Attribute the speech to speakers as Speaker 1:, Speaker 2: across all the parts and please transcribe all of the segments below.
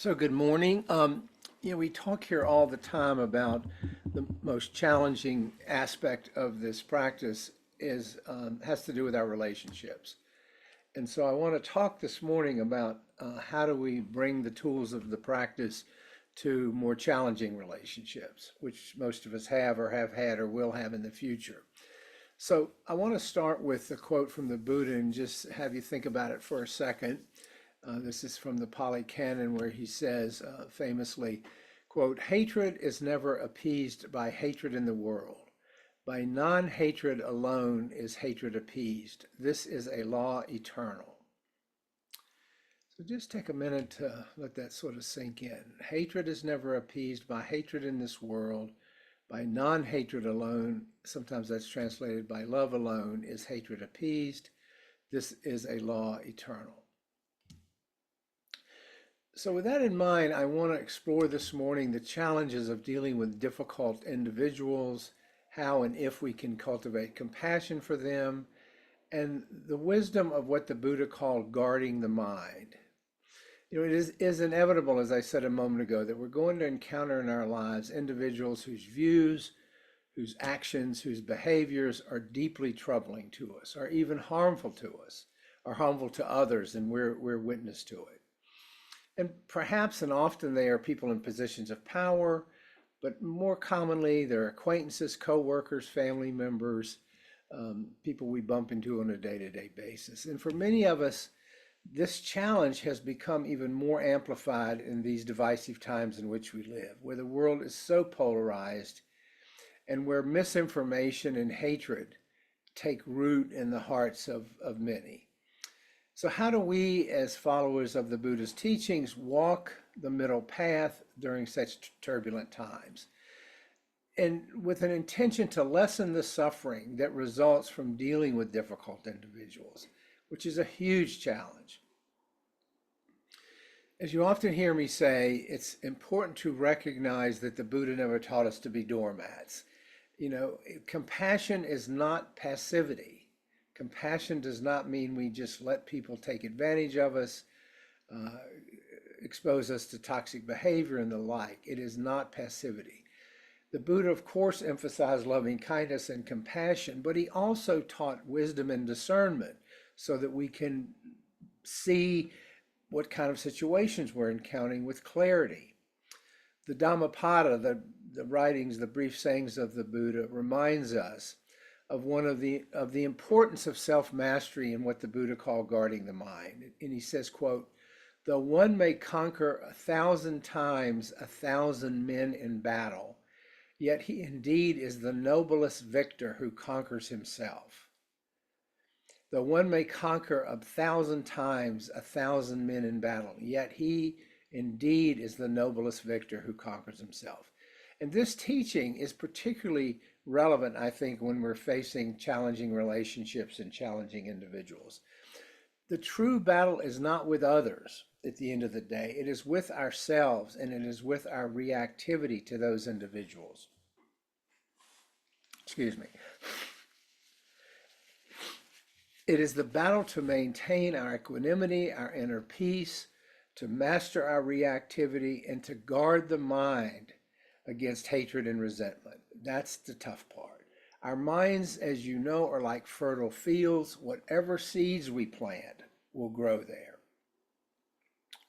Speaker 1: So good morning. We talk here all the time about the most challenging aspect of this practice is has to do with our relationships. And so I want to talk this morning about how do we bring the tools of the practice to more challenging relationships, which most of us have or have had or will have in the future. So I want to start with a quote from the Buddha and just have you think about it for a second. This is from the Pali Canon where he says famously, quote, hatred is never appeased by hatred in the world. By non-hatred alone is hatred appeased. This is a law eternal. So just take a minute to let that sort of sink in. Hatred is never appeased by hatred in this world. By non-hatred alone, sometimes that's translated by love alone, is hatred appeased. This is a law eternal. So with that in mind, I want to explore this morning the challenges of dealing with difficult individuals, how and if we can cultivate compassion for them, and the wisdom of what the Buddha called guarding the mind. It is inevitable, as I said a moment ago, that we're going to encounter in our lives individuals whose views, whose actions, whose behaviors are deeply troubling to us, or even harmful to us, or harmful to others, and we're witness to it. And perhaps and often they are people in positions of power, but more commonly they're acquaintances, co-workers, family members, people we bump into on a day-to-day basis. And for many of us, this challenge has become even more amplified in these divisive times in which we live, where the world is so polarized and where misinformation and hatred take root in the hearts of many. So how do we, as followers of the Buddha's teachings, walk the middle path during such turbulent times? And with an intention to lessen the suffering that results from dealing with difficult individuals, which is a huge challenge. As you often hear me say, it's important to recognize that the Buddha never taught us to be doormats. Compassion is not passivity. Compassion does not mean we just let people take advantage of us, expose us to toxic behavior and the like. It is not passivity. The Buddha, of course, emphasized loving kindness and compassion, but he also taught wisdom and discernment so that we can see what kind of situations we're encountering with clarity. The Dhammapada, the writings, the brief sayings of the Buddha, reminds us of one of the importance of self-mastery and what the Buddha called guarding the mind. And he says, quote, though one may conquer 1,000 times 1,000 men in battle, yet he indeed is the noblest victor who conquers himself. Though one may conquer 1,000 times 1,000 men in battle, yet he indeed is the noblest victor who conquers himself. And this teaching is particularly relevant, I think, when we're facing challenging relationships and challenging individuals. The true battle is not with others at the end of the day. It is with ourselves, and it is with our reactivity to those individuals. Excuse me. It is the battle to maintain our equanimity, our inner peace, to master our reactivity, and to guard the mind against hatred and resentment. That's the tough part. Our minds, as you know, are like fertile fields. Whatever seeds we plant will grow there.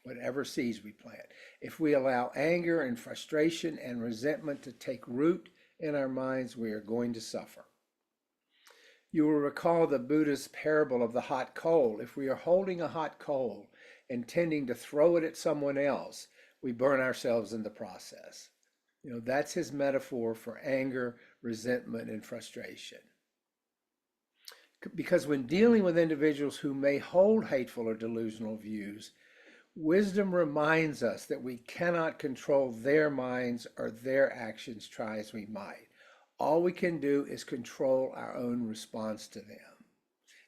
Speaker 1: Whatever seeds we plant. If we allow anger and frustration and resentment to take root in our minds, we are going to suffer. You will recall the Buddha's parable of the hot coal. If we are holding a hot coal, intending to throw it at someone else, we burn ourselves in the process. That's his metaphor for anger, resentment, and frustration. Because when dealing with individuals who may hold hateful or delusional views, wisdom reminds us that we cannot control their minds or their actions, try as we might. All we can do is control our own response to them.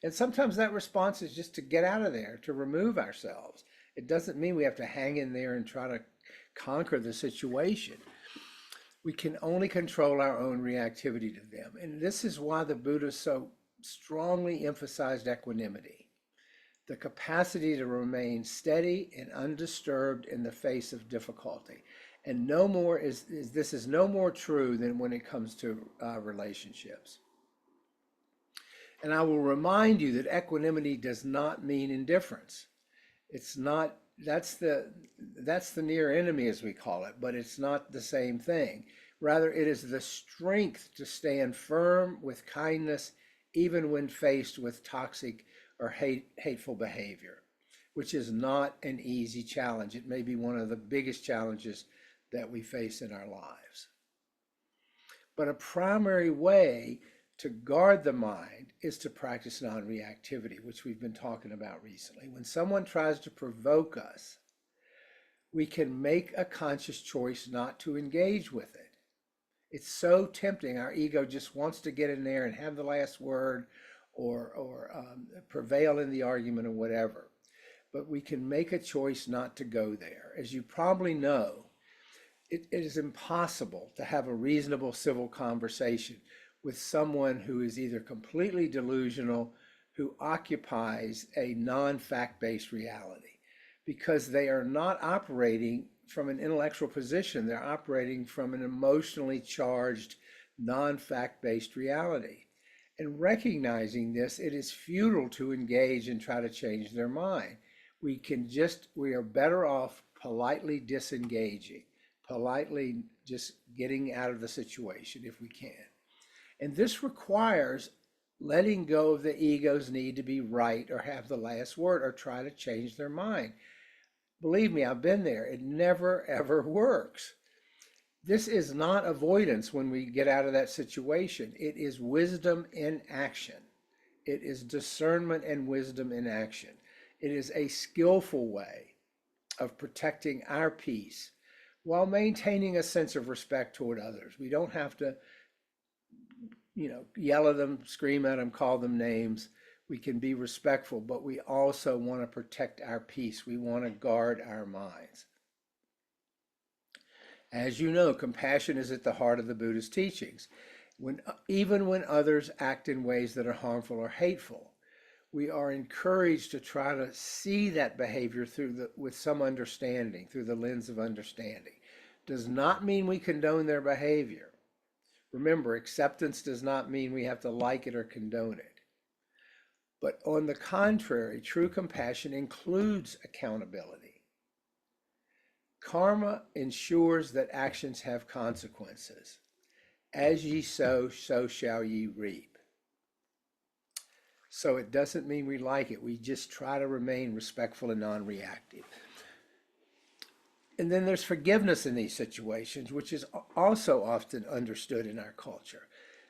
Speaker 1: And sometimes that response is just to get out of there, to remove ourselves. It doesn't mean we have to hang in there and try to conquer the situation. We can only control our own reactivity to them. And this is why the Buddha so strongly emphasized equanimity. the capacity to remain steady and undisturbed in the face of difficulty. And no more this is no more true than when it comes to relationships. And I will remind you that equanimity does not mean indifference. It's not, that's the near enemy, as we call it, but it's not the same thing. Rather, it is the strength to stand firm with kindness, even when faced with toxic or hateful behavior, which is not an easy challenge. It may be one of the biggest challenges that we face in our lives. But a primary way to guard the mind is to practice non-reactivity, which we've been talking about recently. When someone tries to provoke us, we can make a conscious choice not to engage with it. It's so tempting. Our ego just wants to get in there and have the last word or prevail in the argument or whatever. But we can make a choice not to go there. As you probably know, it is impossible to have a reasonable civil conversation with someone who is either completely delusional, who occupies a non-fact-based reality, because they are not operating from an intellectual position. They're operating from an emotionally charged, non-fact-based reality. And recognizing this, it is futile to engage and try to change their mind. We are better off politely disengaging, politely just getting out of the situation if we can. And this requires letting go of the ego's need to be right or have the last word or try to change their mind. Believe me, I've been there. It never, ever works. This is not avoidance when we get out of that situation. It is wisdom in action. It is discernment and wisdom in action. It is a skillful way of protecting our peace while maintaining a sense of respect toward others. We don't have to, yell at them, scream at them, call them names. We can be respectful, but we also want to protect our peace. We want to guard our minds. As you know, compassion is at the heart of the Buddhist teachings. Even when others act in ways that are harmful or hateful, we are encouraged to try to see that behavior with some understanding, through the lens of understanding. Does not mean we condone their behavior. Remember, acceptance does not mean we have to like it or condone it. But on the contrary, true compassion includes accountability. Karma ensures that actions have consequences. As ye sow, so shall ye reap. So it doesn't mean we like it. We just try to remain respectful and non-reactive. And then there's forgiveness in these situations, which is also often understood in our culture.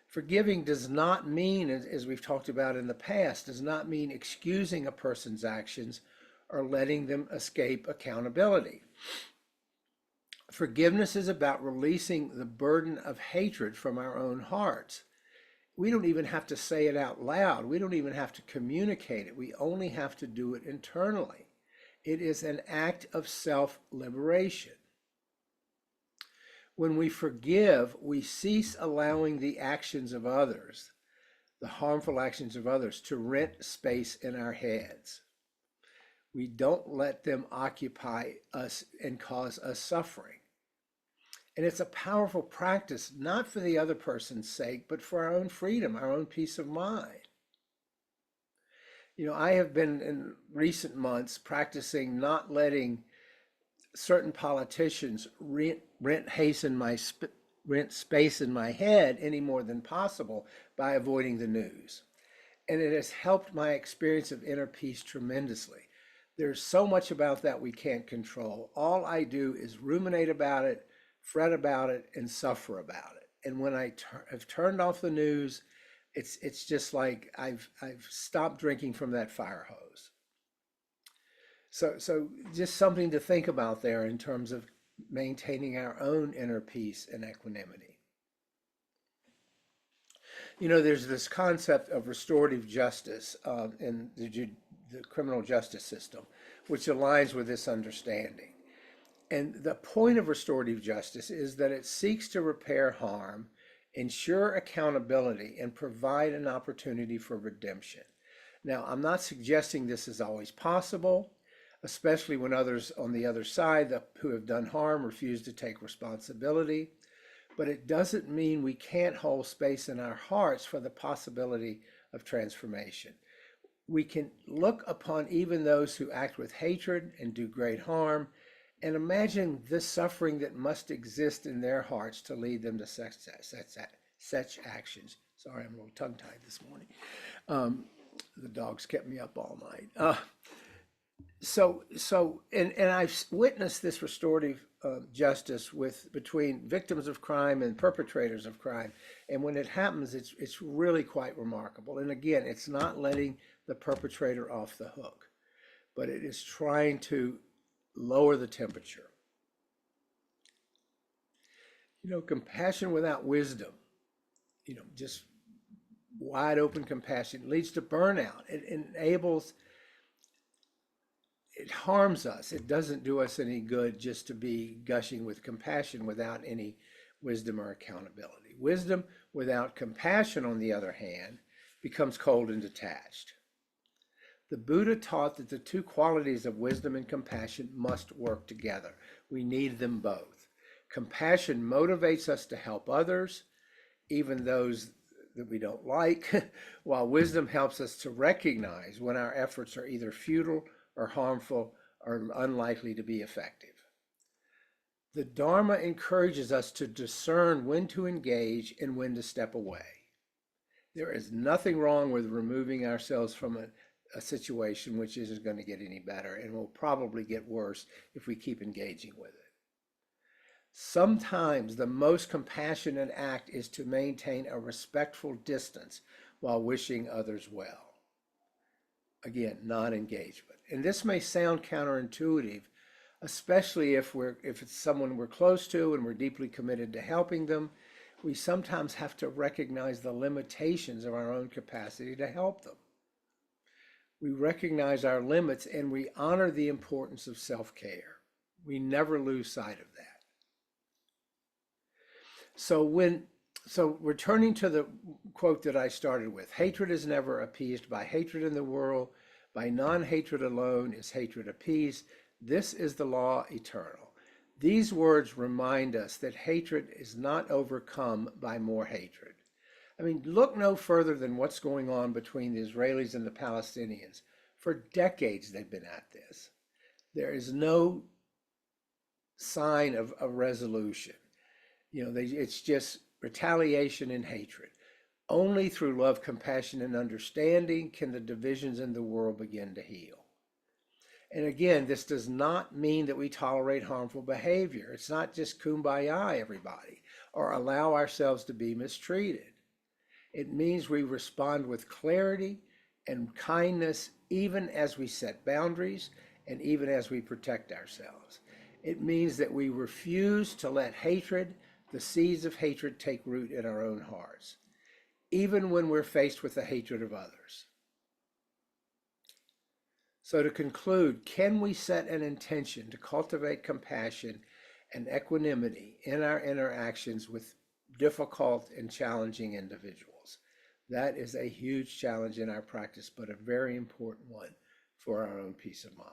Speaker 1: Forgiving does not mean, as we've talked about in the past, does not mean excusing a person's actions or letting them escape accountability. Forgiveness is about releasing the burden of hatred from our own hearts. We don't even have to say it out loud. We don't even have to communicate it. We only have to do it internally. It is an act of self-liberation. When we forgive, we cease allowing the actions of others, the harmful actions of others, to rent space in our heads. We don't let them occupy us and cause us suffering. And it's a powerful practice, not for the other person's sake, but for our own freedom, our own peace of mind. I have been in recent months practicing not letting certain politicians rent space in my head any more than possible by avoiding the news. And it has helped my experience of inner peace tremendously. There's so much about that we can't control. All I do is ruminate about it, fret about it, and suffer about it. And when I have turned off the news, it's just like I've stopped drinking from that fire hose. So just something to think about there in terms of maintaining our own inner peace and equanimity. There's this concept of restorative justice in the criminal justice system, which aligns with this understanding. And the point of restorative justice is that it seeks to repair harm, ensure accountability, and provide an opportunity for redemption. Now, I'm not suggesting this is always possible, especially when others on the other side who have done harm refuse to take responsibility. But it doesn't mean we can't hold space in our hearts for the possibility of transformation. We can look upon even those who act with hatred and do great harm and imagine the suffering that must exist in their hearts to lead them to such actions. Sorry, I'm a little tongue-tied this morning. The dogs kept me up all night. And I've witnessed this restorative justice between victims of crime and perpetrators of crime, and when it happens, it's really quite remarkable. And again, it's not letting the perpetrator off the hook, but it is trying to lower the temperature. Compassion without wisdom, just wide open compassion leads to burnout. It harms us. It doesn't do us any good just to be gushing with compassion without any wisdom or accountability. Wisdom without compassion, on the other hand, becomes cold and detached. The Buddha taught that the two qualities of wisdom and compassion must work together. We need them both. Compassion motivates us to help others, even those that we don't like, while wisdom helps us to recognize when our efforts are either futile or harmful or unlikely to be effective. The Dharma encourages us to discern when to engage and when to step away. There is nothing wrong with removing ourselves from a situation which isn't going to get any better and will probably get worse if we keep engaging with it. Sometimes the most compassionate act is to maintain a respectful distance while wishing others well. Again, non-engagement. And this may sound counterintuitive, especially if it's someone we're close to and we're deeply committed to helping them. We sometimes have to recognize the limitations of our own capacity to help them. We recognize our limits and we honor the importance of self-care. We never lose sight of that. So returning to the quote that I started with, hatred is never appeased by hatred in the world. By non-hatred alone is hatred appeased. This is the law eternal. These words remind us that hatred is not overcome by more hatred. I mean, look no further than what's going on between the Israelis and the Palestinians. For decades they've been at this. There is no sign of a resolution. It's just retaliation and hatred. Only through love, compassion, and understanding can the divisions in the world begin to heal. And again, this does not mean that we tolerate harmful behavior. It's not just kumbaya, everybody, or allow ourselves to be mistreated. It means we respond with clarity and kindness, even as we set boundaries and even as we protect ourselves. It means that we refuse to let hatred, the seeds of hatred, take root in our own hearts, even when we're faced with the hatred of others. So to conclude, can we set an intention to cultivate compassion and equanimity in our interactions with difficult and challenging individuals? That is a huge challenge in our practice, but a very important one for our own peace of mind.